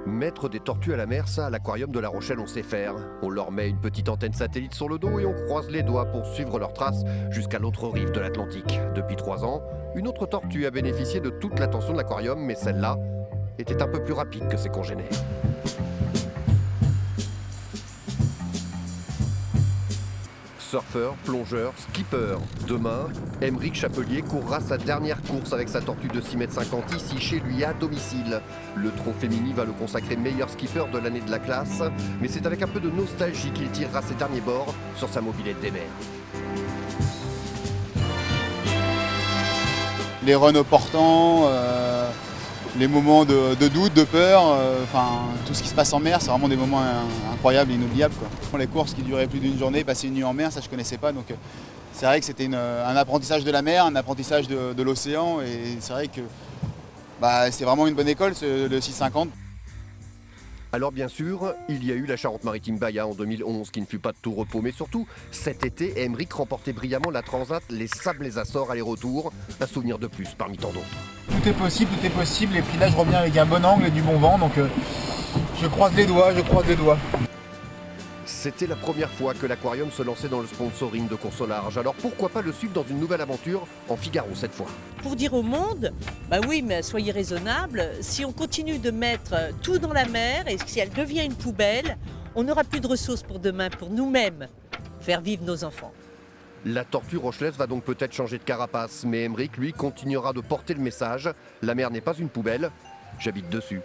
Mettre des tortues à la mer, ça, à l'aquarium de La Rochelle, on sait faire. On leur met une petite antenne satellite sur le dos et on croise les doigts pour suivre leurs traces jusqu'à l'autre rive de l'Atlantique. Depuis 3 ans, une autre tortue a bénéficié de toute l'attention de l'aquarium, mais celle-là était un peu plus rapide que ses congénères. Surfeur, plongeur, skipper. Demain, Aymeric Chapelier courra sa dernière course avec sa tortue de 6,50 m ici chez lui à domicile. Le trophée Mini va le consacrer meilleur skipper de l'année de la classe, mais c'est avec un peu de nostalgie qu'il tirera ses derniers bords sur sa mobilette des mers. Les runs au portant, les moments de doute, de peur, tout ce qui se passe en mer, c'est vraiment des moments incroyables et inoubliables, quoi. Les courses qui duraient plus d'une journée, passer une nuit en mer, ça je connaissais pas, donc c'est vrai que c'était un apprentissage de la mer, un apprentissage de l'océan, et c'est vrai que c'est vraiment une bonne école, le 650. Alors bien sûr, il y a eu la Charente-Maritime-Bahia en 2011 qui ne fut pas de tout repos, mais surtout, cet été, Aymeric remportait brillamment la Transat Les Sables les Açores aller-retour, un souvenir de plus parmi tant d'autres. Tout est possible, et puis là je reviens avec un bon angle et du bon vent, donc je croise les doigts. C'était la première fois que l'aquarium se lançait dans le sponsoring de course au large, alors pourquoi pas le suivre dans une nouvelle aventure en Figaro cette fois. Pour dire au monde, bah oui, mais soyez raisonnables, si on continue de mettre tout dans la mer et si elle devient une poubelle, on n'aura plus de ressources pour demain, pour nous-mêmes, faire vivre nos enfants. La tortue rochelaise va donc peut-être changer de carapace, mais Aymeric, lui, continuera de porter le message. La mer n'est pas une poubelle, j'habite dessus.